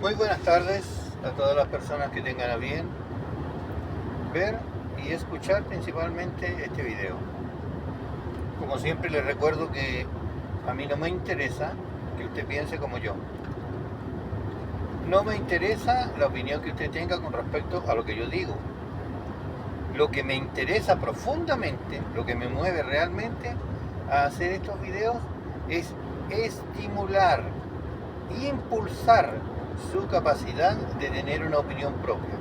Muy buenas tardes a todas las personas que tengan a bien ver y escuchar principalmente este video. Como siempre les recuerdo que a mí no me interesa que usted piense como yo. No me interesa la opinión que usted tenga con respecto a lo que yo digo. Lo que me interesa profundamente, lo que me mueve realmente a hacer estos videos es estimular, impulsar su capacidad de tener una opinión propia.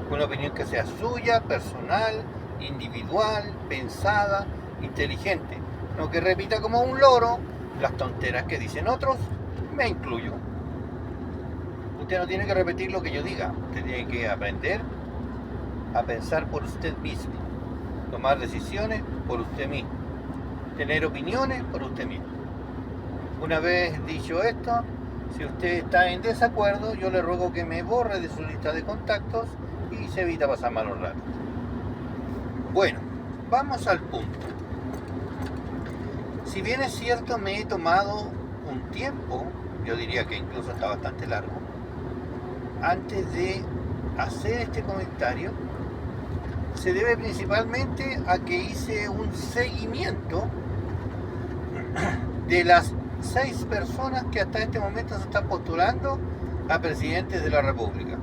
Una opinión que sea suya, personal, individual, pensada, inteligente. No que repita como un loro las tonteras que dicen otros, me incluyo. Usted no tiene que repetir lo que yo diga, usted tiene que aprender a pensar por usted mismo, tomar decisiones por usted mismo, tener opiniones por usted mismo. Una vez dicho esto, si usted está en desacuerdo, yo le ruego que me borre de su lista de contactos y se evita pasar malos ratos. Bueno, vamos al punto. Si bien es cierto, me he tomado un tiempo, yo diría que incluso está bastante largo, antes de hacer este comentario, se debe principalmente a que hice un seguimiento de las 6 personas que hasta este momento se están postulando a presidentes de la República.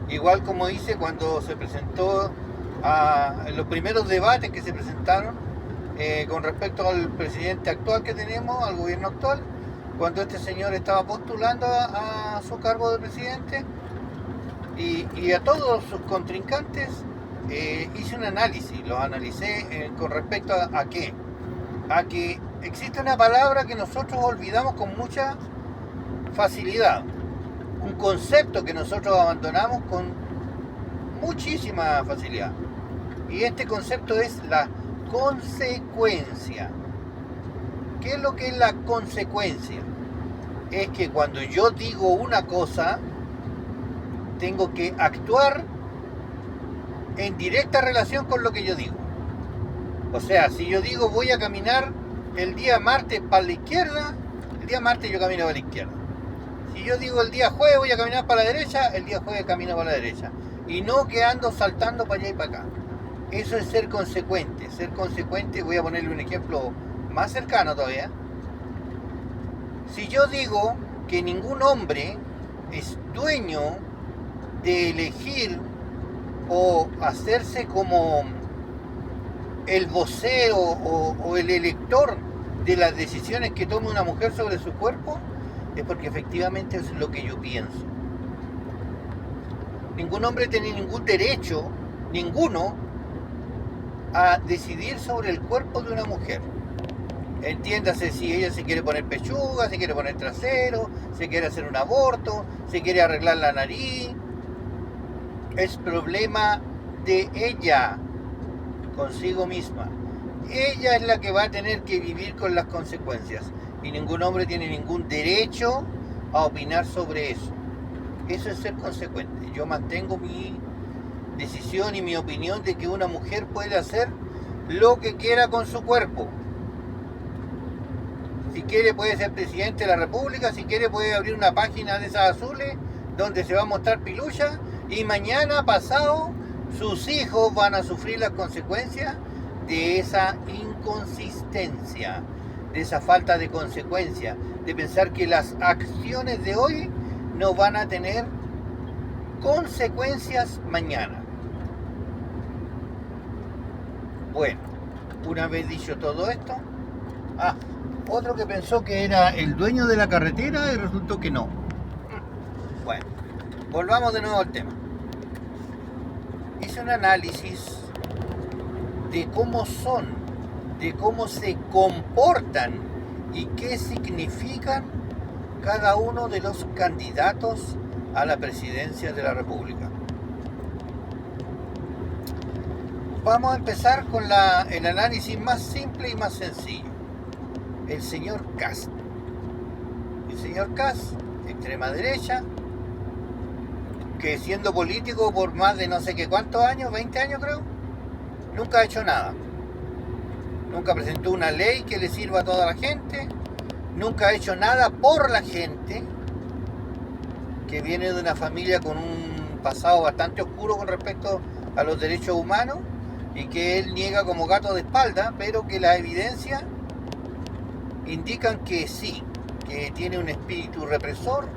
Igual como hice cuando se presentó en los primeros debates que se presentaron con respecto al presidente actual que tenemos, al gobierno actual, cuando este señor estaba postulando a su cargo de presidente y a todos sus contrincantes, hice un análisis, los analicé con respecto a qué, a que existe una palabra que nosotros olvidamos con mucha facilidad, un concepto que nosotros abandonamos con muchísima facilidad, y este concepto es la consecuencia. ¿Qué es lo que es la consecuencia? Es que cuando yo digo una cosa, tengo que actuar en directa relación con lo que yo digo. O sea, si yo digo voy a caminar el día martes para la izquierda, el día martes yo camino para la izquierda. Si yo digo el día jueves voy a caminar para la derecha, el día jueves camino para la derecha. Y no que ando saltando para allá y para acá. Eso es ser consecuente. Ser consecuente, voy a ponerle un ejemplo más cercano todavía. Si yo digo que ningún hombre es dueño de elegir o hacerse como el vocero o el elector de las decisiones que tome una mujer sobre su cuerpo, es porque efectivamente es lo que yo pienso. Ningún hombre tiene ningún derecho, ninguno, a decidir sobre el cuerpo de una mujer. Entiéndase si ella se quiere poner pechuga, se quiere poner trasero, se quiere hacer un aborto, se quiere arreglar la nariz. Es problema de ella, consigo misma. Ella es la que va a tener que vivir con las consecuencias. Y ningún hombre tiene ningún derecho a opinar sobre eso. Eso es ser consecuente. Yo mantengo mi decisión y mi opinión de que una mujer puede hacer lo que quiera con su cuerpo. Si quiere puede ser presidente de la República, si quiere puede abrir una página de esas azules donde se va a mostrar pilucha, y mañana pasado sus hijos van a sufrir las consecuencias de esa inconsistencia, de esa falta de consecuencia, de pensar que las acciones de hoy no van a tener consecuencias mañana. Bueno, una vez dicho todo esto, otro que pensó que era el dueño de la carretera y resultó que no. Bueno, volvamos de nuevo al tema. Hice un análisis de cómo son, de cómo se comportan y qué significan cada uno de los candidatos a la presidencia de la República. Vamos a empezar con el análisis más simple y más sencillo. El señor Kast. El señor Kast, extrema derecha, que siendo político por más de no sé qué cuántos años, 20 años creo, nunca ha hecho nada. Nunca presentó una ley que le sirva a toda la gente, nunca ha hecho nada por la gente, que viene de una familia con un pasado bastante oscuro con respecto a los derechos humanos y que él niega como gato de espalda, pero que las evidencias indican que sí, que tiene un espíritu represor,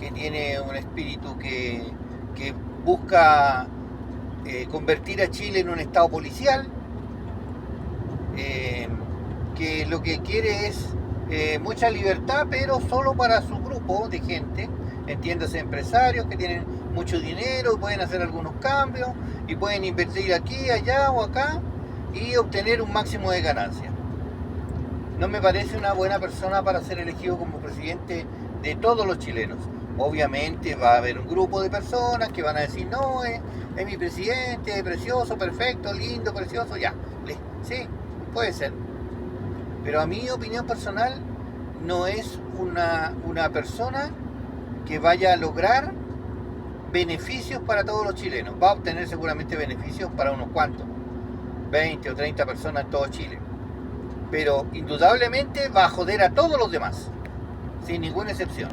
que tiene un espíritu que busca convertir a Chile en un estado policial, que lo que quiere es mucha libertad, pero solo para su grupo de gente, entiéndase empresarios que tienen mucho dinero, pueden hacer algunos cambios y pueden invertir aquí, allá o acá y obtener un máximo de ganancias. No me parece una buena persona para ser elegido como presidente de todos los chilenos. Obviamente va a haber un grupo de personas que van a decir, no, es mi presidente, precioso, perfecto, lindo, precioso, ya. Sí, puede ser. Pero a mi opinión personal, no es una persona que vaya a lograr beneficios para todos los chilenos. Va a obtener seguramente beneficios para unos cuantos, 20 o 30 personas en todo Chile. Pero indudablemente va a joder a todos los demás, sin ninguna excepción.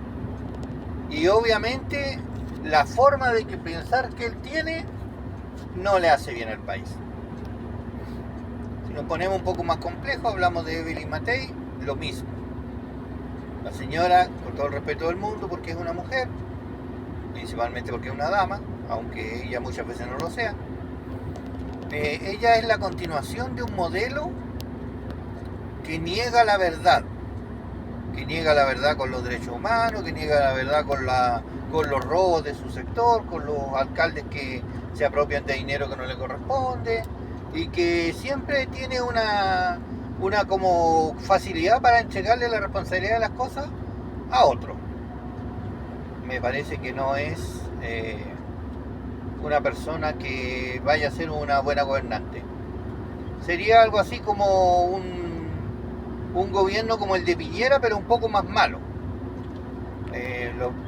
Y obviamente la forma de pensar que él tiene no le hace bien al país. Si nos ponemos un poco más complejo, hablamos de Evelyn Matei, lo mismo. La señora, con todo el respeto del mundo, porque es una mujer, principalmente porque es una dama, aunque ella muchas veces no lo sea, ella es la continuación de un modelo que niega la verdad, con los derechos humanos, que niega la verdad con los robos de su sector, con los alcaldes que se apropian de dinero que no le corresponde, y que siempre tiene una como facilidad para entregarle la responsabilidad de las cosas a otro. Me parece que no es una persona que vaya a ser una buena gobernante. Sería algo así como un gobierno como el de Piñera, pero un poco más malo.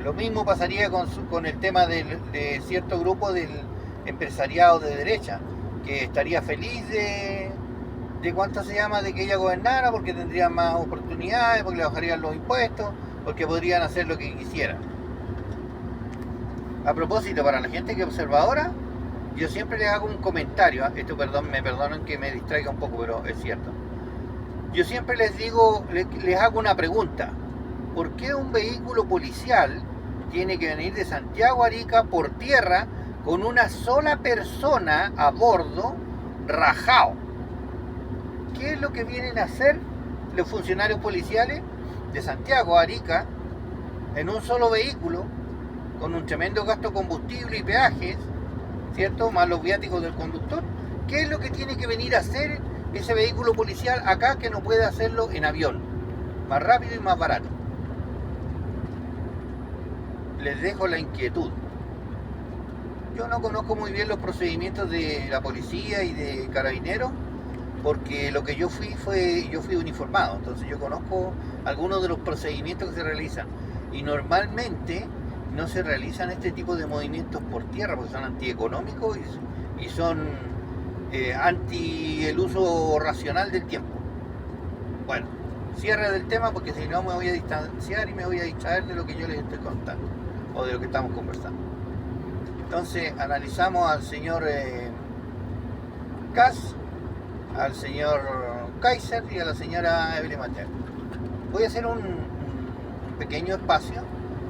Lo mismo pasaría con el tema de cierto grupo del empresariado de derecha, que estaría feliz de cuánto se llama, de que ella gobernara, porque tendrían más oportunidades, porque le bajarían los impuestos, porque podrían hacer lo que quisieran. A propósito, para la gente que es observadora, yo siempre les hago un comentario, esto me perdonan que me distraiga un poco, pero es cierto. Yo siempre les digo, les hago una pregunta. ¿Por qué un vehículo policial tiene que venir de Santiago a Arica por tierra con una sola persona a bordo, rajado? ¿Qué es lo que vienen a hacer los funcionarios policiales de Santiago a Arica en un solo vehículo, con un tremendo gasto de combustible y peajes, ¿cierto? Más los viáticos del conductor? ¿Qué es lo que tiene que venir a hacer ese vehículo policial acá que no puede hacerlo en avión? Más rápido y más barato. Les dejo la inquietud. Yo no conozco muy bien los procedimientos de la policía y de carabineros, porque lo que yo fui uniformado, entonces yo conozco algunos de los procedimientos que se realizan, y normalmente no se realizan este tipo de movimientos por tierra porque son antieconómicos y son anti el uso racional del tiempo. Bueno, cierre del tema, porque si no me voy a distanciar y me voy a distraer de lo que yo les estoy contando o de lo que estamos conversando. Entonces analizamos al señor Kass, al señor Kaiser y a la señora Evelyn Matei. Voy a hacer un pequeño espacio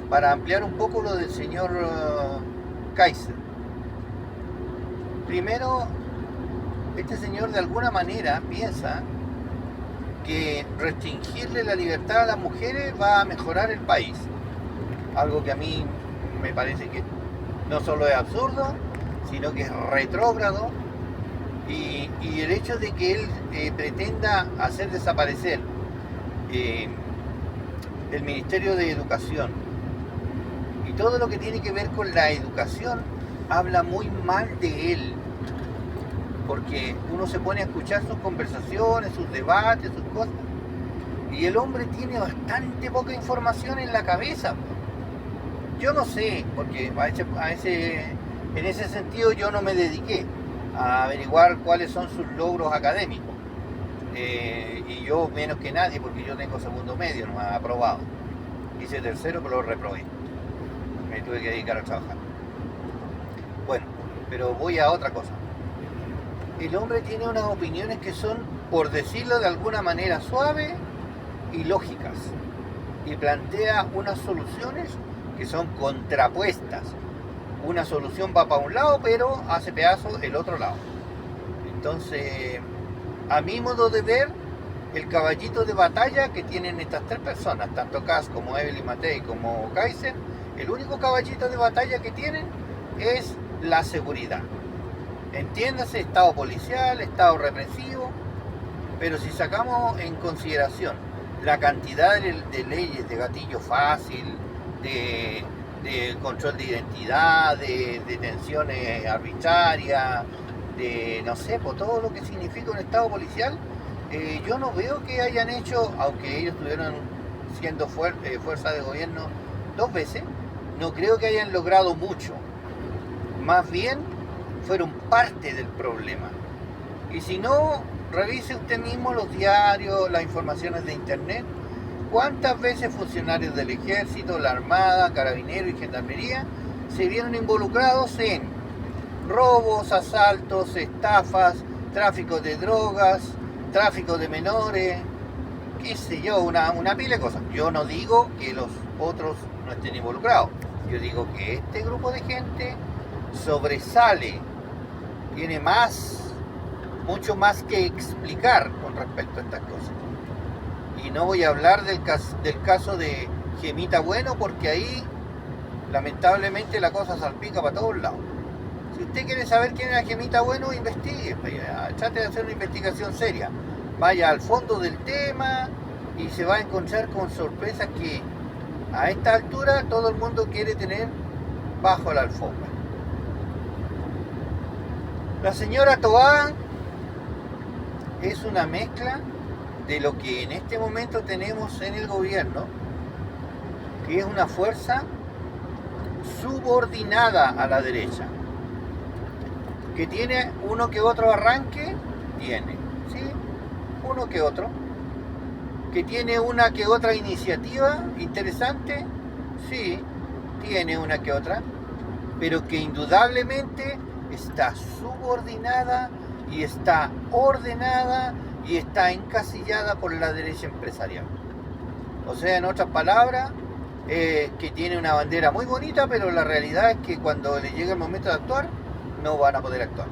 para ampliar un poco lo del señor Kaiser. Primero, este señor de alguna manera piensa que restringirle la libertad a las mujeres va a mejorar el país. Algo que a mí me parece que no solo es absurdo, sino que es retrógrado. Y el hecho de que él pretenda hacer desaparecer el Ministerio de Educación y todo lo que tiene que ver con la educación, habla muy mal de él, porque uno se pone a escuchar sus conversaciones, sus debates, sus cosas, y el hombre tiene bastante poca información en la cabeza. Yo no sé, porque en ese sentido yo no me dediqué a averiguar cuáles son sus logros académicos, y yo menos que nadie, porque yo tengo segundo medio, no me ha aprobado. Hice tercero, pero lo reprobé. me tuve que dedicar a trabajar. Bueno, pero voy a otra cosa. El hombre tiene unas opiniones que son, por decirlo de alguna manera, suaves y lógicas, y plantea unas soluciones que son contrapuestas. Una solución va para un lado, pero hace pedazo el otro lado. Entonces, a mi modo de ver, el caballito de batalla que tienen estas tres personas, tanto Kast como Evelyn Matei como Kaiser, el único caballito de batalla que tienen es la seguridad. Entiéndase, estado policial, estado represivo, pero si sacamos en consideración la cantidad de leyes, de gatillo fácil, de control de identidad, de detenciones arbitrarias, de no sé, por todo lo que significa un estado policial, yo no veo que hayan hecho, aunque ellos estuvieron siendo fuerza de gobierno 2 veces, no creo que hayan logrado mucho. Más bien fueron parte del problema. Y si no, revise usted mismo los diarios, las informaciones de internet. ¿Cuántas veces funcionarios del ejército, la armada, carabineros y gendarmería se vieron involucrados en robos, asaltos, estafas, tráfico de drogas, tráfico de menores, qué sé yo, una pila de cosas? Yo no digo que los otros no estén involucrados. Yo digo que este grupo de gente sobresale, tiene mucho más que explicar con respecto a estas cosas. Y no voy a hablar del caso de Gemita Bueno, porque ahí lamentablemente la cosa salpica para todos lados. Si usted quiere saber quién era Gemita Bueno, investigue, trate de hacer una investigación seria, vaya al fondo del tema y se va a encontrar con sorpresas que a esta altura todo el mundo quiere tener bajo la alfombra. La señora Toá es una mezcla de lo que en este momento tenemos en el gobierno, que es una fuerza subordinada a la derecha, que tiene uno que otro arranque, ¿sí? Uno que otro, que tiene una que otra iniciativa interesante, sí, tiene una que otra, pero que indudablemente está subordinada y está ordenada y está encasillada por la derecha empresarial. O sea, en otras palabras, que tiene una bandera muy bonita, pero la realidad es que cuando le llega el momento de actuar, no van a poder actuar.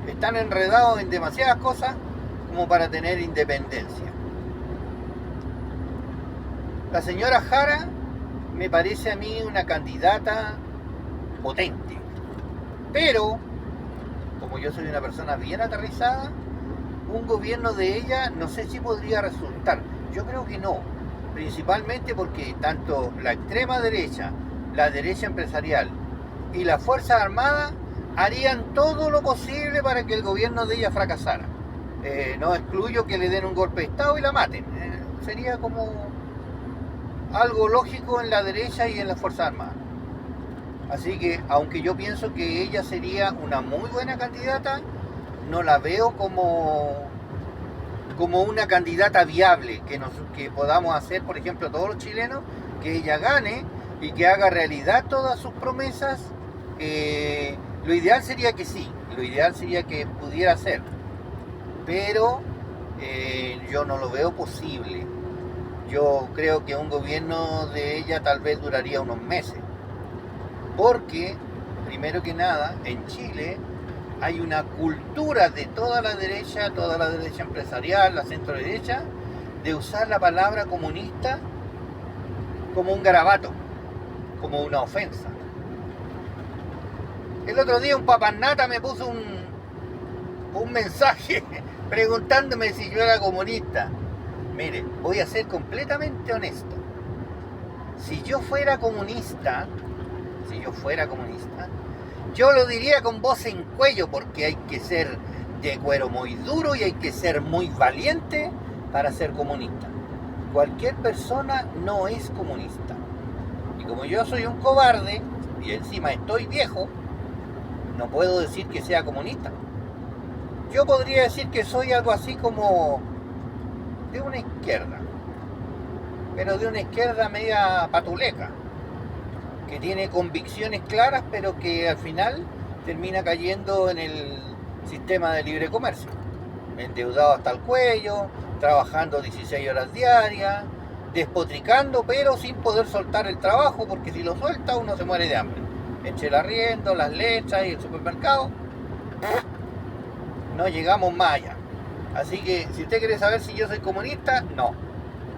Están enredados en demasiadas cosas como para tener independencia. La señora Jara me parece a mí una candidata potente, pero como yo soy una persona bien aterrizada, un gobierno de ella no sé si podría resultar. Yo creo que no, principalmente porque tanto la extrema derecha, la derecha empresarial y la Fuerza Armada harían todo lo posible para que el gobierno de ella fracasara. No excluyo que le den un golpe de Estado y la maten. Sería como algo lógico en la derecha y en la Fuerza Armada. Así que, aunque yo pienso que ella sería una muy buena candidata, no la veo como una candidata viable, que podamos hacer, por ejemplo, todos los chilenos, que ella gane y que haga realidad todas sus promesas. Lo ideal sería que sí, lo ideal sería que pudiera ser, pero yo no lo veo posible. Yo creo que un gobierno de ella tal vez duraría unos meses. Porque, primero que nada, en Chile hay una cultura de toda la derecha empresarial, la centro derecha, de usar la palabra comunista como un garabato, como una ofensa. El otro día un papannata me puso un mensaje preguntándome si yo era comunista. Mire, voy a ser completamente honesto. Si yo fuera comunista, yo lo diría con voz en cuello, porque hay que ser de cuero muy duro y hay que ser muy valiente para ser comunista. Cualquier persona no es comunista. Y como yo soy un cobarde y encima estoy viejo, no puedo decir que sea comunista. Yo podría decir que soy algo así como de una izquierda, pero de una izquierda media patuleca. que tiene convicciones claras, pero que al final termina cayendo en el sistema de libre comercio, endeudado hasta el cuello, trabajando 16 horas diarias, despotricando, pero sin poder soltar el trabajo, porque si lo suelta uno se muere de hambre. Entre el arriendo, las lechas y el supermercado, no llegamos más allá. Así que si usted quiere saber si yo soy comunista, no.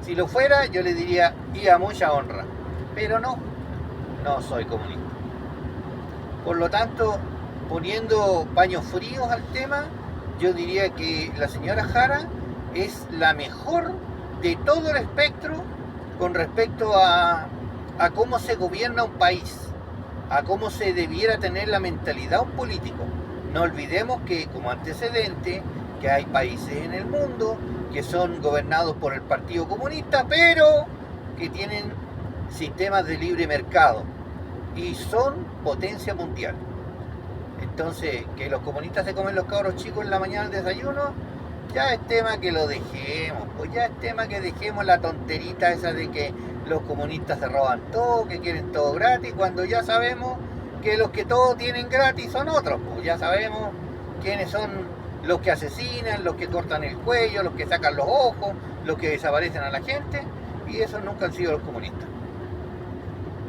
Si lo fuera, yo le diría, y a mucha honra. Pero no soy comunista. Por lo tanto, poniendo paños fríos al tema, yo diría que la señora Jara es la mejor de todo el espectro con respecto a cómo se gobierna un país, a cómo se debiera tener la mentalidad un político. No olvidemos que, como antecedente, que hay países en el mundo que son gobernados por el Partido Comunista, pero que tienen sistemas de libre mercado y son potencia mundial. Entonces, que los comunistas se comen los cabros chicos en la mañana al desayuno, ya es tema que lo dejemos, pues ya es tema que dejemos la tonterita esa de que los comunistas se roban todo, que quieren todo gratis, cuando ya sabemos que los que todo tienen gratis son otros, pues ya sabemos quiénes son los que asesinan, los que cortan el cuello, los que sacan los ojos, los que desaparecen a la gente, y esos nunca han sido los comunistas.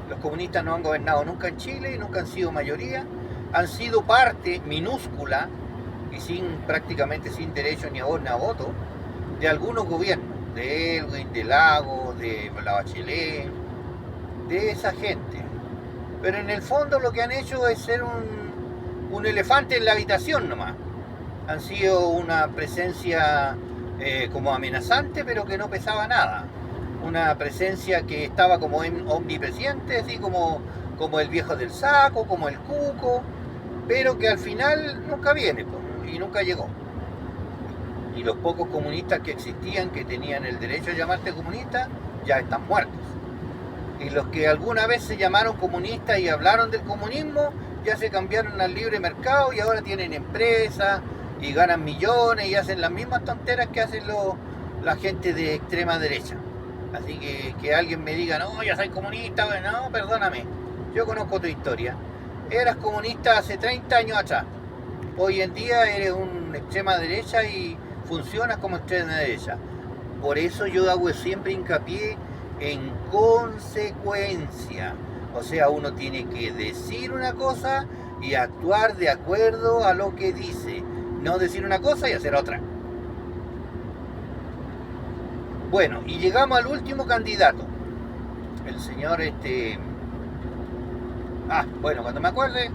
Los comunistas no han gobernado nunca en Chile, nunca han sido mayoría, han sido parte minúscula y prácticamente sin derecho ni a voz ni a voto de algunos gobiernos, de Elwin, de Lagos, de la Bachelet, de esa gente. Pero en el fondo lo que han hecho es ser un elefante en la habitación nomás. Han sido una presencia como amenazante, pero que no pesaba nada. Una presencia que estaba como omnipresente, así como el viejo del saco, como el cuco, pero que al final nunca viene y nunca llegó. Y los pocos comunistas que existían, que tenían el derecho a llamarse comunistas, ya están muertos. Y los que alguna vez se llamaron comunistas y hablaron del comunismo, ya se cambiaron al libre mercado y ahora tienen empresas y ganan millones y hacen las mismas tonteras que hacen la gente de extrema derecha. Así que alguien me diga, no, yo soy comunista, bueno, no, perdóname, yo conozco tu historia. Eras comunista hace 30 años atrás. Hoy en día eres un extrema derecha y funcionas como extrema derecha. Por eso yo hago siempre hincapié en consecuencia. O sea, uno tiene que decir una cosa y actuar de acuerdo a lo que dice. No decir una cosa y hacer otra. Bueno, y llegamos al último candidato. El señor bueno, cuando me acuerde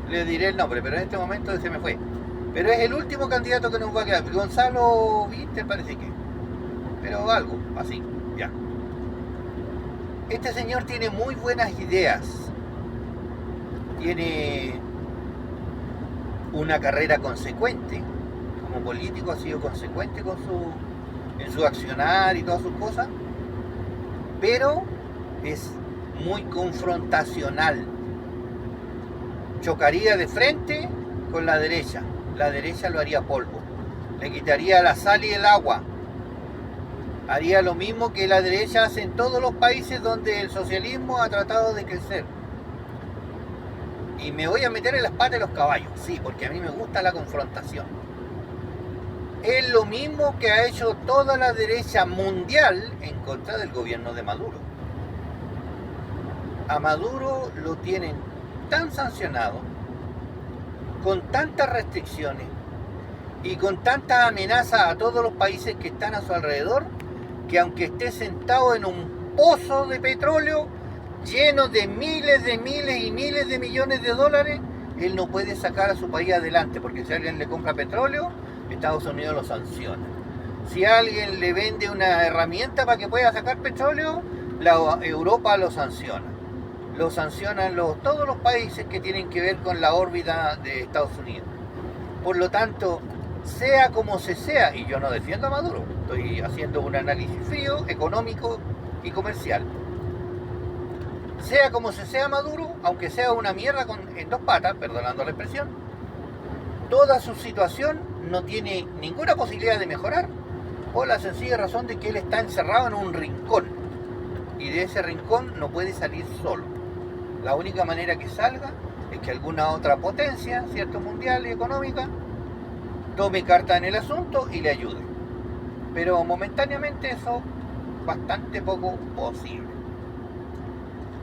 le diré el nombre, pero en este momento se me fue. Pero es el último candidato que nos va a quedar. Gonzalo Vinter parece que. Pero algo, así, ya. Este señor tiene muy buenas ideas. Tiene una carrera consecuente. Como político ha sido consecuente en su accionar y todas sus cosas. Pero es muy confrontacional. Chocaría de frente con la derecha. La derecha lo haría polvo. Le quitaría la sal y el agua. Haría lo mismo que la derecha hace en todos los países donde el socialismo ha tratado de crecer. Y me voy a meter en las patas de los caballos, sí, porque a mí me gusta la confrontación. Es lo mismo que ha hecho toda la derecha mundial en contra del gobierno de Maduro. A Maduro lo tienen tan sancionado, con tantas restricciones y con tantas amenazas a todos los países que están a su alrededor, que aunque esté sentado en un pozo de petróleo lleno de miles y miles de millones de dólares, él no puede sacar a su país adelante, porque si alguien le compra petróleo, Estados Unidos lo sanciona. Si alguien le vende una herramienta para que pueda sacar petróleo, Europa lo sanciona. Lo sancionan todos los países que tienen que ver con la órbita de Estados Unidos. Por lo tanto, sea como se sea, y yo no defiendo a Maduro, estoy haciendo un análisis frío, económico y comercial. Sea como se sea Maduro, aunque sea una mierda en dos patas, perdonando la expresión, toda su situación no tiene ninguna posibilidad de mejorar, por la sencilla razón de que él está encerrado en un rincón, y de ese rincón no puede salir solo. La única manera que salga es que alguna otra potencia, ¿cierto?, mundial y económica, tome carta en el asunto y le ayude. Pero momentáneamente eso bastante poco posible.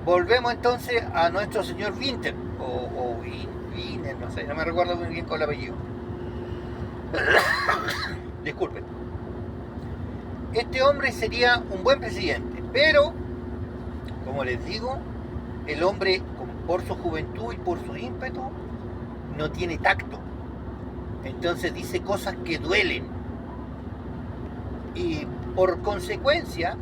Volvemos entonces a nuestro señor Winter, o Wiener, no sé, no me recuerdo muy bien con el apellido. Disculpen. Este hombre sería un buen presidente, pero, como les digo, el hombre, por su juventud y por su ímpetu, no tiene tacto. Entonces dice cosas que duelen. Y por consecuencia,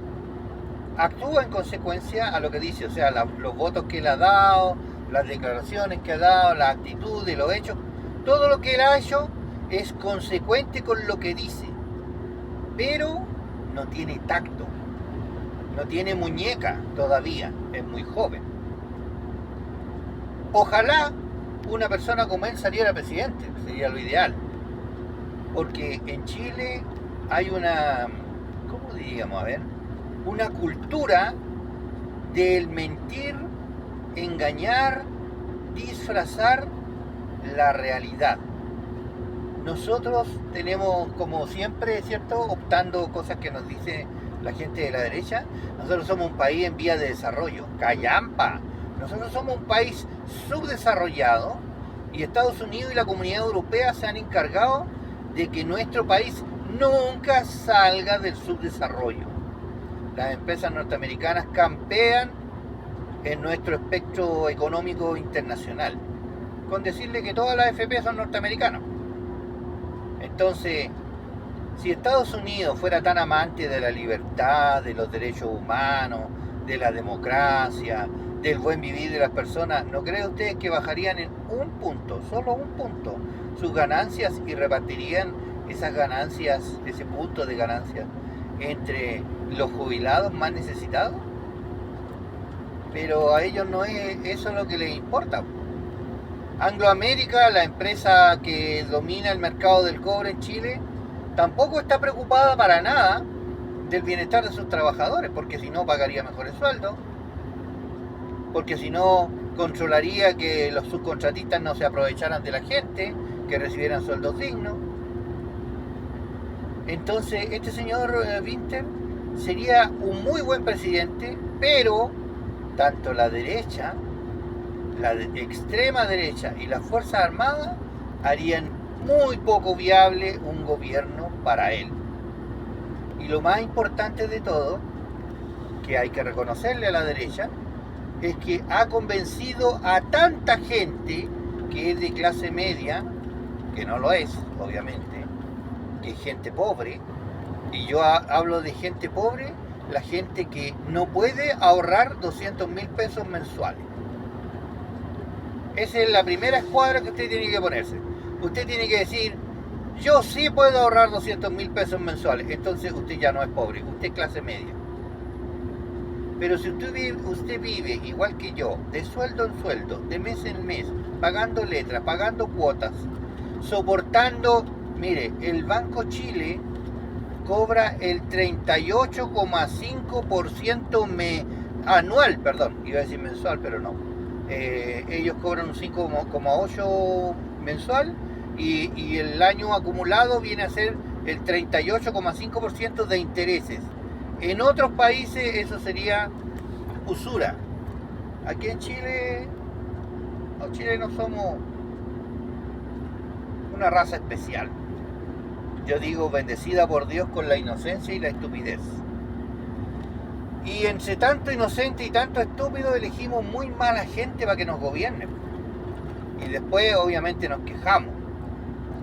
actúa en consecuencia a lo que dice. O sea, los votos que él ha dado, las declaraciones que ha dado, las actitudes, los hechos. Todo lo que él ha hecho es consecuente con lo que dice. Pero no tiene tacto. No tiene muñeca todavía. Es muy joven. Ojalá una persona como él saliera presidente, sería lo ideal. Porque en Chile hay una, ¿cómo diríamos? A ver, una cultura del mentir, engañar, disfrazar la realidad. Nosotros tenemos, como siempre, ¿cierto?, optando cosas que nos dice la gente de la derecha. Nosotros somos un país en vía de desarrollo. ¡Callampa! Nosotros somos un país subdesarrollado y Estados Unidos y la Comunidad Europea se han encargado de que nuestro país nunca salga del subdesarrollo. Las empresas norteamericanas campean en nuestro espectro económico internacional, con decirle que todas las FP son norteamericanas. Entonces, si Estados Unidos fuera tan amante de la libertad, de los derechos humanos, de la democracia, del buen vivir de las personas, ¿no cree usted que bajarían en un punto, solo un punto, sus ganancias y repartirían esas ganancias, ese punto de ganancias, entre los jubilados más necesitados? Pero a ellos no es eso lo que les importa. Anglo American, la empresa que domina el mercado del cobre en Chile, tampoco está preocupada para nada del bienestar de sus trabajadores, porque si no pagaría mejores sueldos, porque si no controlaría que los subcontratistas no se aprovecharan de la gente, que recibieran sueldos dignos. Entonces este señor Winter sería un muy buen presidente, pero tanto la derecha, la extrema derecha y las Fuerzas Armadas harían muy poco viable un gobierno para él. Y lo más importante de todo, que hay que reconocerle a la derecha, es que ha convencido a tanta gente que es de clase media, que no lo es, obviamente, que es gente pobre, y yo hablo de gente pobre, la gente que no puede ahorrar 200.000 pesos mensuales. Esa es la primera escuadra que usted tiene que ponerse. Usted tiene que decir, yo sí puedo ahorrar 200.000 pesos mensuales. Entonces usted ya no es pobre, usted es clase media. Pero si usted vive igual que yo, de sueldo en sueldo, de mes en mes, pagando letras, pagando cuotas, soportando, mire, el Banco Chile cobra el 38,5% anual, perdón, iba a decir mensual, pero no. Ellos cobran un 5,8% mensual y el año acumulado viene a ser el 38,5% de intereses. En otros países eso sería usura. Aquí en Chile, los chilenos somos una raza especial. Yo digo, bendecida por Dios con la inocencia y la estupidez. Y entre tanto inocente y tanto estúpido elegimos muy mala gente para que nos gobiernen. Y después obviamente nos quejamos.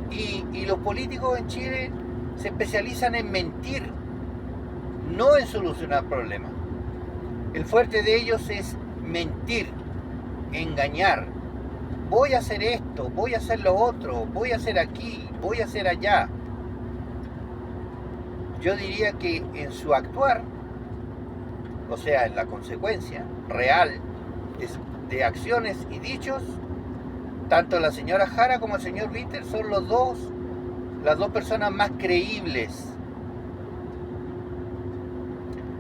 Y los políticos en Chile se especializan en mentir, no en solucionar problemas. El fuerte de ellos es mentir, engañar. Voy a hacer esto, voy a hacer lo otro, voy a hacer aquí, voy a hacer allá. Yo diría que en su actuar, o sea, en la consecuencia real de acciones y dichos, tanto la señora Jara como el señor Winter son las dos personas más creíbles,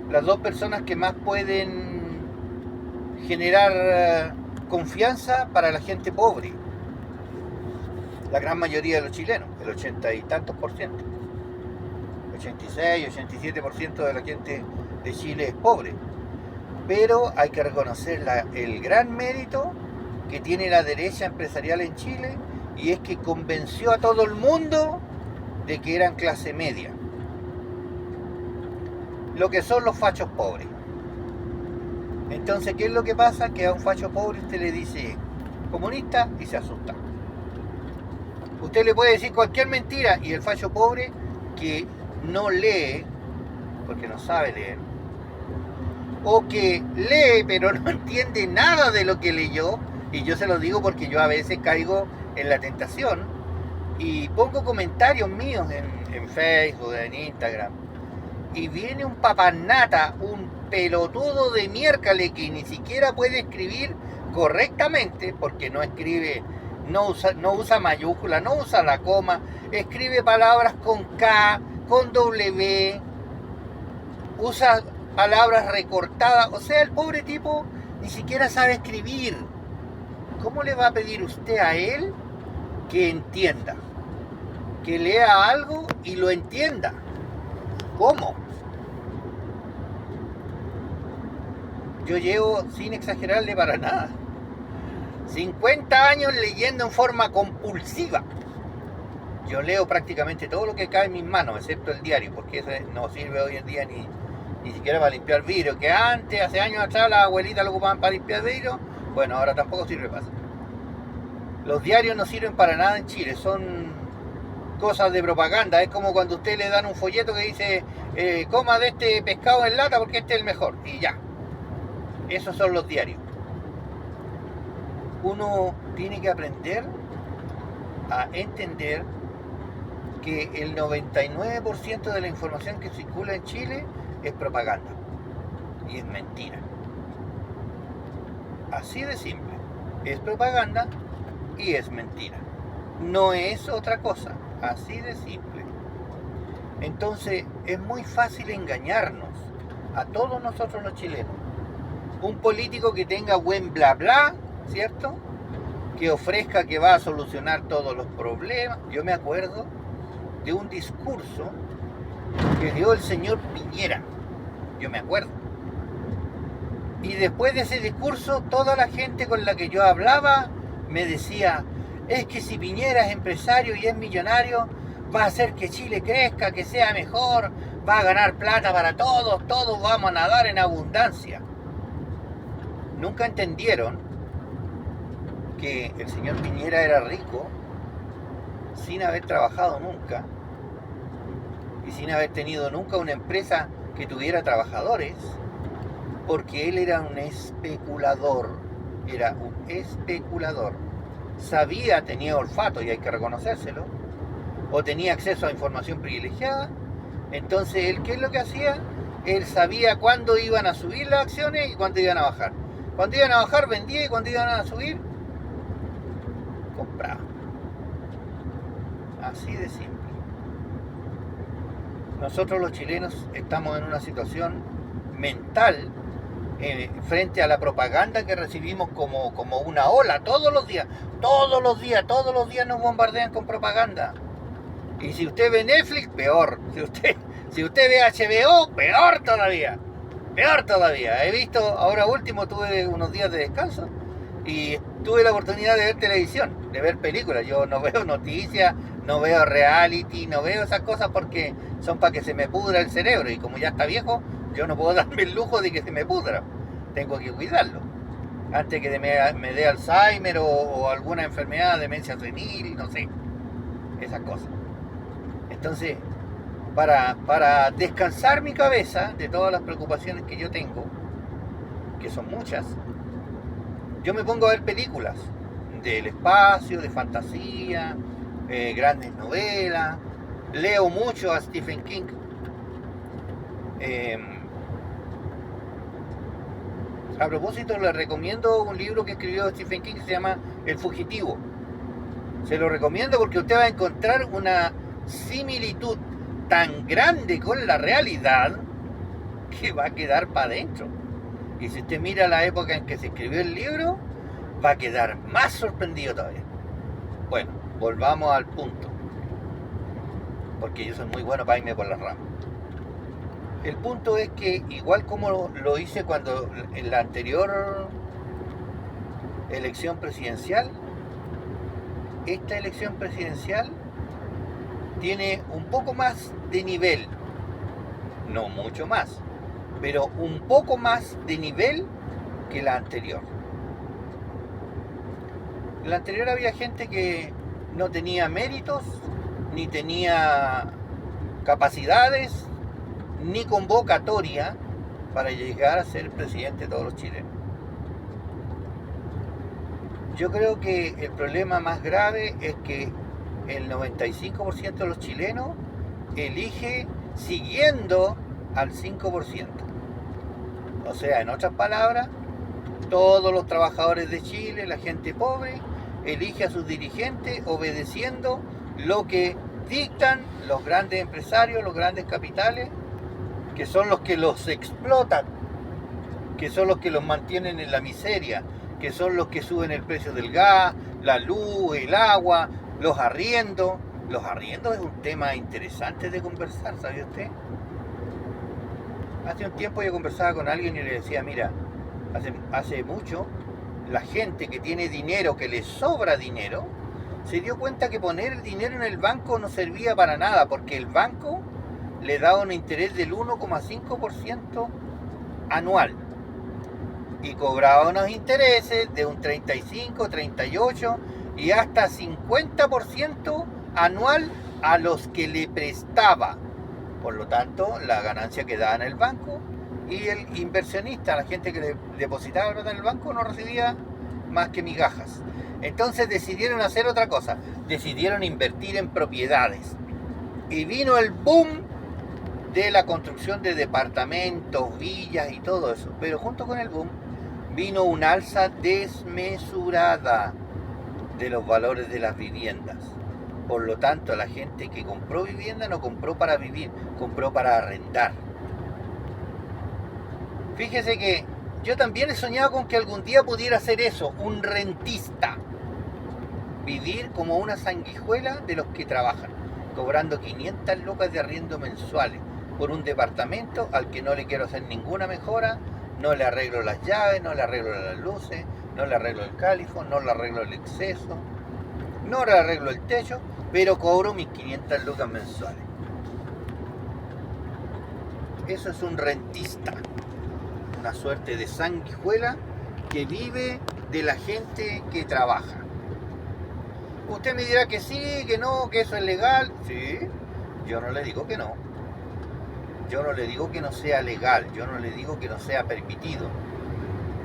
las dos personas que más pueden generar confianza para la gente pobre. La gran mayoría de los chilenos, el 80 y tantos por ciento. 86, 87% de la gente de Chile es pobre. Pero hay que reconocer el gran mérito que tiene la derecha empresarial en Chile, y es que convenció a todo el mundo de que eran clase media. Lo que son los fachos pobres. Entonces, ¿qué es lo que pasa? Que a un facho pobre usted le dice comunista y se asusta. Usted le puede decir cualquier mentira y el facho pobre, que no lee, porque no sabe leer, o que lee pero no entiende nada de lo que leyó, y yo se lo digo porque yo a veces caigo en la tentación y pongo comentarios míos en Facebook, en Instagram, y viene un papanata, un pelotudo de miércoles que ni siquiera puede escribir correctamente, porque no escribe, no usa mayúscula, no usa la coma, escribe palabras con K, con W, usa palabras recortadas. O sea, el pobre tipo ni siquiera sabe escribir. ¿Cómo le va a pedir usted a él que entienda? Que lea algo y lo entienda. ¿Cómo? Yo llevo, sin exagerarle para nada, 50 años leyendo en forma compulsiva. Yo leo prácticamente todo lo que cae en mis manos, excepto el diario, porque eso no sirve hoy en día ni siquiera para limpiar vidrio, que antes, hace años atrás, las abuelitas lo ocupaban para limpiar vidrio. Bueno, ahora tampoco sirve para eso. Los diarios no sirven para nada en Chile, son cosas de propaganda. Es como cuando usted le dan un folleto que dice coma de este pescado en lata porque este es el mejor, y ya. Esos son los diarios. Uno tiene que aprender a entender que el 99% de la información que circula en Chile es propaganda y es mentira. Así de simple. Es propaganda y es mentira. No es otra cosa. Así de simple. Entonces es muy fácil engañarnos a todos nosotros los chilenos. Un político que tenga buen bla bla, ¿cierto? Que ofrezca que va a solucionar todos los problemas. Yo me acuerdo de un discurso que dio el señor Piñera. Yo me acuerdo. Y después de ese discurso, toda la gente con la que yo hablaba me decía: es que si Piñera es empresario y es millonario, va a hacer que Chile crezca, que sea mejor, va a ganar plata para todos, todos vamos a nadar en abundancia. Nunca entendieron que el señor Piñera era rico sin haber trabajado nunca y sin haber tenido nunca una empresa que tuviera trabajadores, porque él era un especulador, sabía, tenía olfato, y hay que reconocérselo, o tenía acceso a información privilegiada. Entonces él, ¿qué es lo que hacía? Él sabía cuándo iban a subir las acciones y cuándo iban a bajar. Cuando iban a bajar vendía, y cuando iban a subir compraba. Así de simple. Nosotros los chilenos estamos en una situación mental frente a la propaganda que recibimos como una ola todos los días nos bombardean con propaganda. Y si usted ve Netflix, peor. Si usted ve HBO, peor todavía. He visto, ahora último tuve unos días de descanso y tuve la oportunidad de ver televisión, de ver películas. Yo no veo noticias, no veo reality, no veo esas cosas porque son para que se me pudra el cerebro, y como ya está viejo, yo no puedo darme el lujo de que se me pudra. Tengo que cuidarlo antes que me dé Alzheimer o alguna enfermedad, demencia senil, no sé, esas cosas. Entonces, para descansar mi cabeza de todas las preocupaciones que yo tengo, que son muchas, yo me pongo a ver películas del espacio, de fantasía, grandes novelas, leo mucho a Stephen King. A propósito, les recomiendo un libro que escribió Stephen King que se llama El Fugitivo. Se lo recomiendo porque usted va a encontrar una similitud tan grande con la realidad que va a quedar para adentro. Y si usted mira la época en que se escribió el libro, va a quedar más sorprendido todavía. Bueno, volvamos al punto, porque yo soy muy bueno para irme por las ramas. El punto es que, igual como lo hice cuando en la anterior elección presidencial, esta elección presidencial tiene un poco más de nivel, no mucho más, pero un poco más de nivel que la anterior. En la anterior había gente que no tenía méritos, ni tenía capacidades, ni convocatoria para llegar a ser presidente de todos los chilenos. Yo creo que el problema más grave es que el 95% de los chilenos elige siguiendo al 5%. O sea, en otras palabras, todos los trabajadores de Chile, la gente pobre, elige a sus dirigentes obedeciendo lo que dictan los grandes empresarios, los grandes capitales, que son los que los explotan, que son los que los mantienen en la miseria, que son los que suben el precio del gas, la luz, el agua, los arriendos. Los arriendos es un tema interesante de conversar, ¿sabe usted? Hace un tiempo yo conversaba con alguien y le decía, mira, hace mucho la gente que tiene dinero, que le sobra dinero, se dio cuenta que poner el dinero en el banco no servía para nada, porque el banco le daba un interés del 1,5% anual y cobraba unos intereses de un 35, 38 y hasta 50% anual a los que le prestaba. Por lo tanto, la ganancia quedaba en el banco y el inversionista, la gente que le depositaba plata en el banco, no recibía más que migajas. Entonces decidieron hacer otra cosa, decidieron invertir en propiedades. Y vino el boom de la construcción de departamentos, villas y todo eso. Pero junto con el boom vino un alza desmesurada de los valores de las viviendas. Por lo tanto, la gente que compró vivienda no compró para vivir, compró para arrendar. Fíjese que yo también he soñado con que algún día pudiera hacer eso, un rentista. Vivir como una sanguijuela de los que trabajan, cobrando 500 lucas de arriendo mensuales por un departamento al que no le quiero hacer ninguna mejora, no le arreglo las llaves, no le arreglo las luces, no le arreglo el califón, no le arreglo el exceso, no le arreglo el techo, pero cobro mis 500 lucas mensuales. Eso es un rentista, una suerte de sanguijuela que vive de la gente que trabaja. Usted me dirá que sí, que no, que eso es legal. Sí, yo no le digo que no. Yo no le digo que no sea legal, yo no le digo que no sea permitido.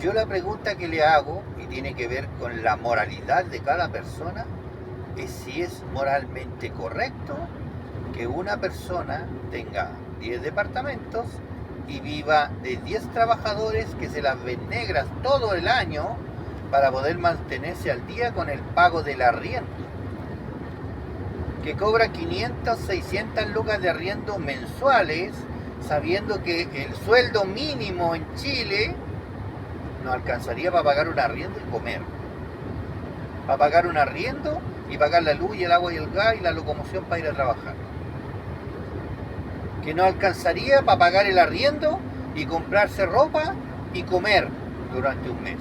Yo la pregunta que le hago, y tiene que ver con la moralidad de cada persona, es si es moralmente correcto que una persona tenga 10 departamentos y viva de 10 trabajadores que se las ven negras todo el año para poder mantenerse al día con el pago del arriendo, que cobra 500, 600 lucas de arriendo mensuales, sabiendo que el sueldo mínimo en Chile no alcanzaría para pagar un arriendo y comer, para pagar un arriendo y pagar la luz y el agua y el gas y la locomoción para ir a trabajar, que no alcanzaría para pagar el arriendo y comprarse ropa y comer durante un mes.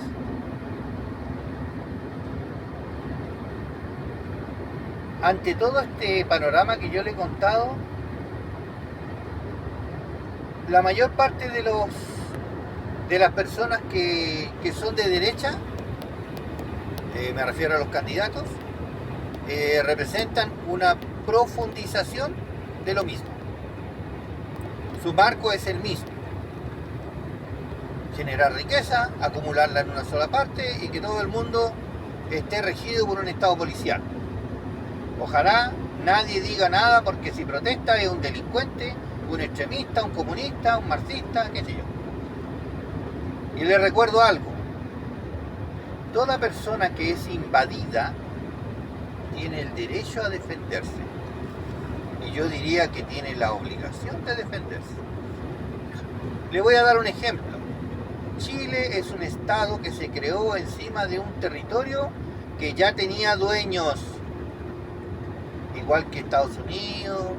Ante todo este panorama que yo le he contado, la mayor parte de las personas que son de derecha, me refiero a los candidatos, representan una profundización de lo mismo. Su marco es el mismo: generar riqueza, acumularla en una sola parte y que todo el mundo esté regido por un estado policial. Ojalá nadie diga nada, porque si protesta es un delincuente, un extremista, un comunista, un marxista, qué sé yo. Y le recuerdo algo: toda persona que es invadida tiene el derecho a defenderse, y yo diría que tiene la obligación de defenderse. Le voy a dar un ejemplo. Chile es un estado que se creó encima de un territorio que ya tenía dueños, igual que Estados Unidos,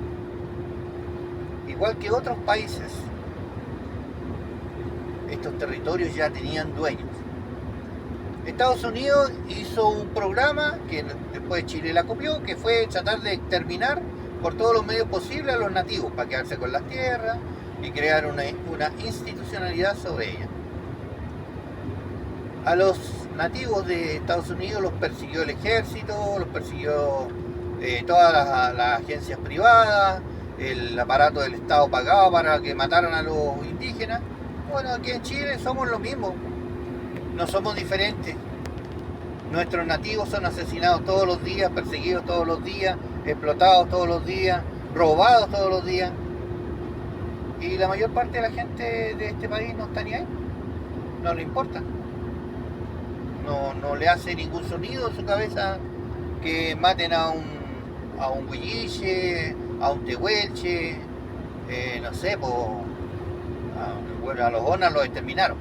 igual que otros países. Estos territorios ya tenían dueños. Estados Unidos hizo un programa que después Chile la copió, que fue tratar de exterminar por todos los medios posibles a los nativos para quedarse con las tierras y crear una institucionalidad sobre ellas. A los nativos de Estados Unidos los persiguió el ejército, los persiguió todas las agencias privadas, el aparato del Estado pagaba para que mataran a los indígenas. Bueno, aquí en Chile somos lo mismo, no somos diferentes. Nuestros nativos son asesinados todos los días, perseguidos todos los días, explotados todos los días, robados todos los días. Y la mayor parte de la gente de este país no está ni ahí, no le importa. No le hace ningún sonido en su cabeza que maten a un huilliche, a un tehuelche, no sé, a los Onas los exterminaron.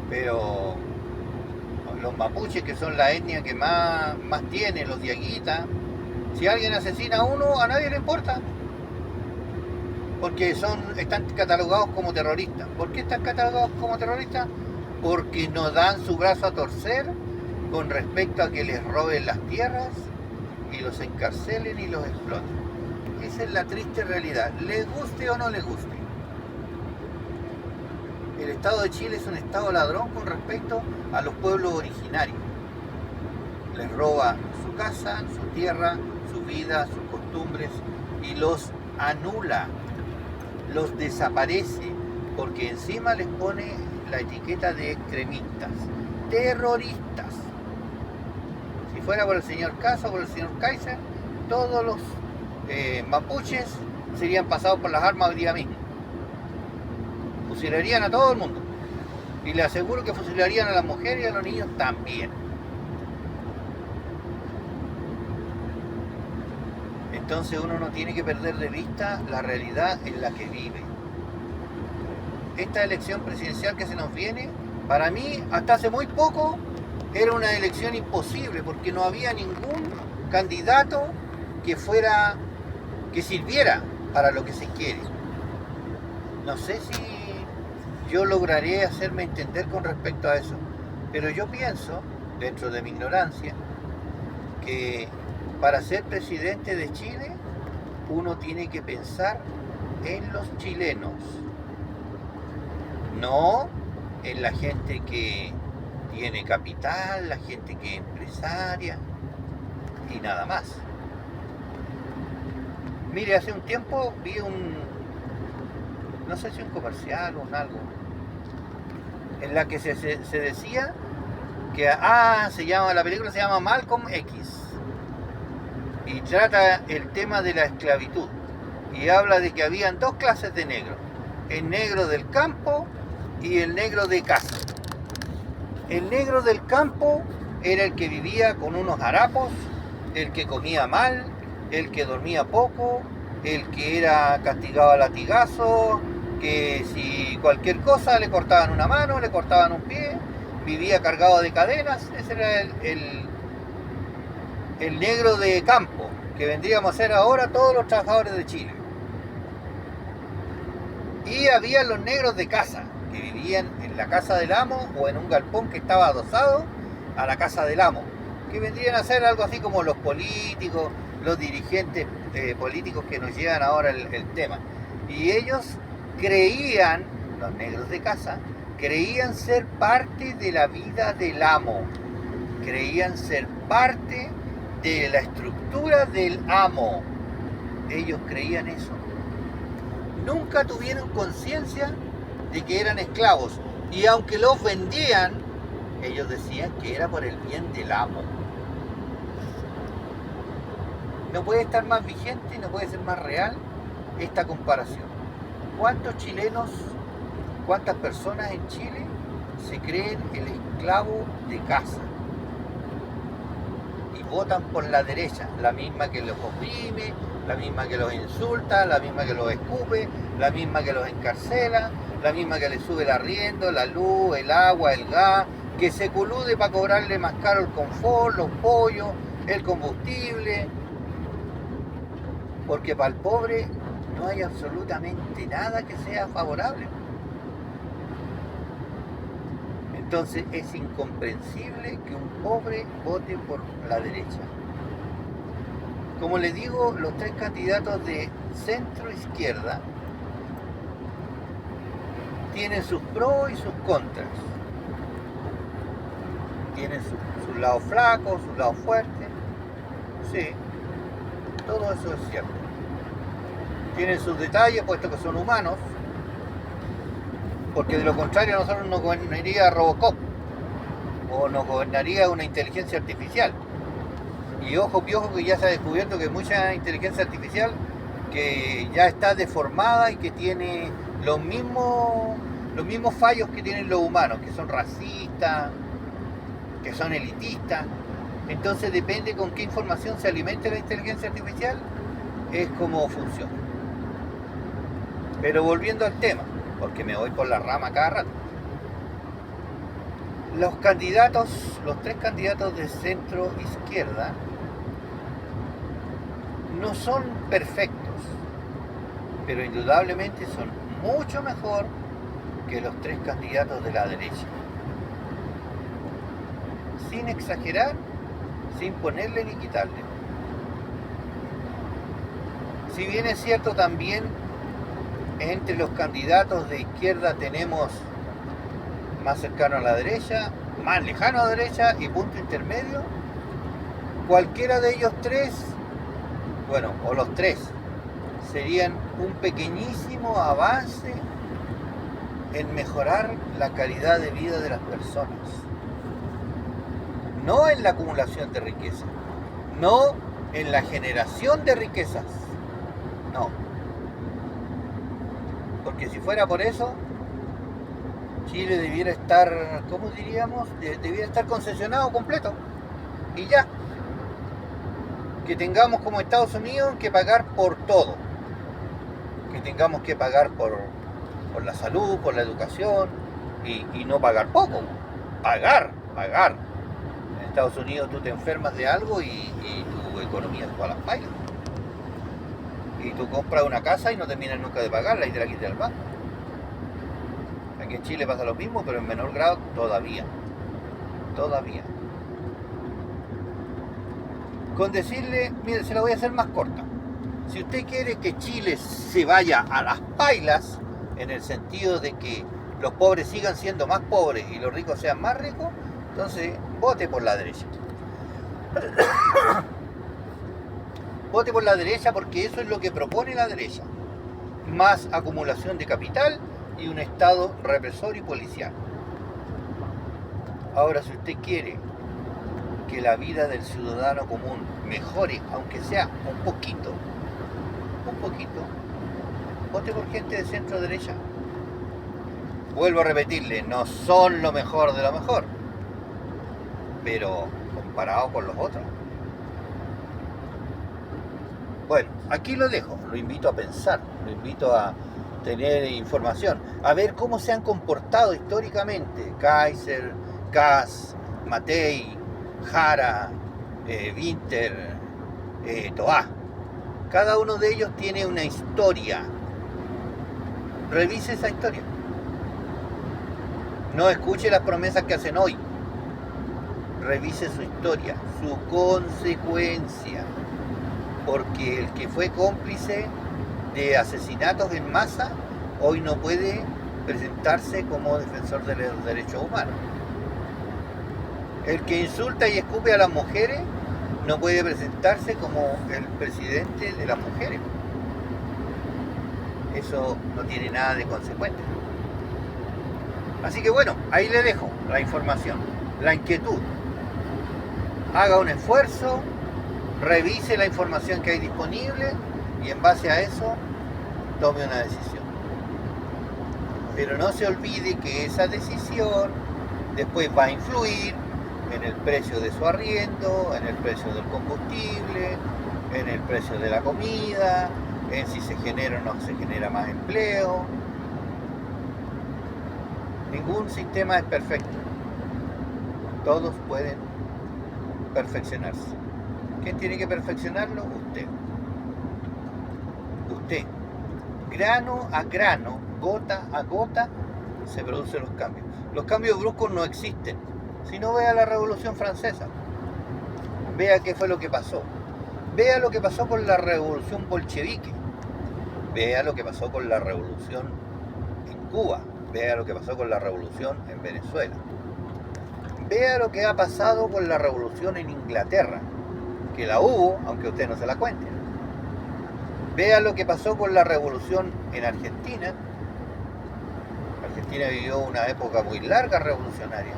Pero los mapuches, que son la etnia que más tiene, los diaguitas, si alguien asesina a uno, a nadie le importa. Porque están catalogados como terroristas. ¿Por qué están catalogados como terroristas? Porque no dan su brazo a torcer con respecto a que les roben las tierras y los encarcelen y los exploten. Esa es la triste realidad, les guste o no les guste. El Estado de Chile es un Estado ladrón con respecto a los pueblos originarios. Les roba su casa, su tierra, su vida, sus costumbres y los anula, los desaparece, porque encima les pone la etiqueta de extremistas, terroristas. Si fuera por el señor Casa o por el señor Kaiser, todos los mapuches serían pasados por las armas hoy día mismo. Fusilarían a todo el mundo. Y le aseguro que fusilarían a las mujeres y a los niños también. Entonces uno no tiene que perder de vista la realidad en la que vive. Esta elección presidencial que se nos viene, para mí, hasta hace muy poco, era una elección imposible, porque no había ningún candidato que sirviera para lo que se quiere. No sé si yo lograré hacerme entender con respecto a eso, pero yo pienso, dentro de mi ignorancia, que para ser presidente de Chile, uno tiene que pensar en los chilenos, no en la gente que tiene capital, la gente que es empresaria y nada más. Mire, hace un tiempo vi no sé si un comercial o algo, en la que se decía que la película se llama Malcolm X y trata el tema de la esclavitud y habla de que habían dos clases de negros, el negro del campo y el negro de casa. El negro del campo era el que vivía con unos harapos, el que comía mal, el que dormía poco, el que era castigado a latigazo, que si cualquier cosa le cortaban una mano, le cortaban un pie, vivía cargado de cadenas. Ese era el negro de campo, que vendríamos a ser ahora todos los trabajadores de Chile. Y había los negros de casa, que vivían en la casa del amo o en un galpón que estaba adosado a la casa del amo, que vendrían a ser algo así como los políticos, los dirigentes políticos que nos llevan ahora el tema. Y ellos creían, los negros de casa, creían ser parte de la vida del amo, creían ser parte de la estructura del amo. Ellos creían eso. Nunca tuvieron conciencia de que eran esclavos, y aunque los vendían, ellos decían que era por el bien del amo. No puede estar más vigente, no puede ser más real esta comparación. ¿Cuántos chilenos, cuántas personas en Chile se creen el esclavo de casa y votan por la derecha, la misma que los oprime, la misma que los insulta, la misma que los escupe, la misma que los encarcela, la misma que le sube el arriendo, la luz, el agua, el gas, que se colude para cobrarle más caro el confort, los pollos, el combustible, porque para el pobre no hay absolutamente nada que sea favorable. Entonces es incomprensible que un pobre vote por la derecha. Como les digo, los tres candidatos de centro-izquierda tienen sus pros y sus contras. Tienen sus lados flacos, sus lados fuertes. Sí, todo eso es cierto. Tienen sus detalles, puesto que son humanos, porque de lo contrario a nosotros nos gobernaría Robocop o nos gobernaría una inteligencia artificial. Y ojo piojo que ya se ha descubierto que mucha inteligencia artificial que ya está deformada y que tiene los mismos fallos que tienen los humanos, que son racistas, que son elitistas. Entonces depende con qué información se alimente la inteligencia artificial, es como funciona. Pero volviendo al tema, porque me voy por la rama cada rato. Los tres candidatos de centro izquierda no son perfectos, pero indudablemente son mucho mejor que los tres candidatos de la derecha. Sin exagerar, sin ponerle ni quitarle. Si bien es cierto también, entre los candidatos de izquierda tenemos más cercano a la derecha, más lejano a la derecha y punto intermedio, cualquiera de ellos tres, bueno, o los tres, serían un pequeñísimo avance en mejorar la calidad de vida de las personas. No en la acumulación de riqueza, no en la generación de riquezas, no. Porque si fuera por eso, Chile debiera estar, ¿cómo diríamos? Debiera estar concesionado completo. Y ya. Que tengamos como Estados Unidos que pagar por todo. Que tengamos que pagar por la salud, por la educación. Y no pagar poco. Pagar. En Estados Unidos tú te enfermas de algo y tu economía se va a las pailas. Y tú compras una casa y no terminas nunca de pagarla y te la quitas del banco. Aquí en Chile pasa lo mismo, pero en menor grado todavía. Con decirle, mire, se la voy a hacer más corta. Si usted quiere que Chile se vaya a las pailas, en el sentido de que los pobres sigan siendo más pobres y los ricos sean más ricos, entonces vote por la derecha. Vote por la derecha porque eso es lo que propone la derecha. Más acumulación de capital y un Estado represor y policial. Ahora, si usted quiere que la vida del ciudadano común mejore, aunque sea un poquito, vote por gente de centro derecha. Vuelvo a repetirle, no son lo mejor de lo mejor, pero comparado con los otros. Bueno, aquí lo dejo, lo invito a pensar, lo invito a tener información, a ver cómo se han comportado históricamente Kaiser, Kass, Matei, Jara, Winter, Toá. Cada uno de ellos tiene una historia. Revise esa historia. No escuche las promesas que hacen hoy. Revise su historia, su consecuencia. Porque el que fue cómplice de asesinatos en masa hoy no puede presentarse como defensor de los derechos humanos. El que insulta y escupe a las mujeres no puede presentarse como el presidente de las mujeres. Eso no tiene nada de consecuente. Así que bueno, ahí le dejo la información, la inquietud. Haga un esfuerzo, revise la información que hay disponible y en base a eso tome una decisión. Pero no se olvide que esa decisión después va a influir en el precio de su arriendo, en el precio del combustible, en el precio de la comida, en si se genera o no se genera más empleo. Ningún sistema es perfecto. Todos pueden perfeccionarse. ¿Quién tiene que perfeccionarlo? Usted. Usted. Grano a grano, gota a gota, se producen los cambios. Los cambios bruscos no existen. Si no, vea la Revolución Francesa. Vea qué fue lo que pasó. Vea lo que pasó con la Revolución Bolchevique. Vea lo que pasó con la Revolución en Cuba. Vea lo que pasó con la Revolución en Venezuela. Vea lo que ha pasado con la Revolución en Inglaterra, que la hubo, aunque usted no se la cuente. Vea lo que pasó con la Revolución en Argentina. Argentina vivió una época muy larga revolucionaria.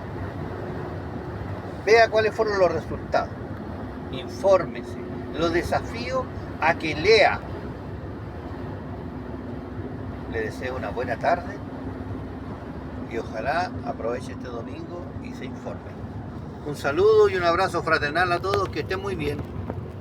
Vea cuáles fueron los resultados. Infórmese. Lo desafío a que lea. Le deseo una buena tarde y ojalá aproveche este domingo y se informe. Un saludo y un abrazo fraternal a todos, que estén muy bien.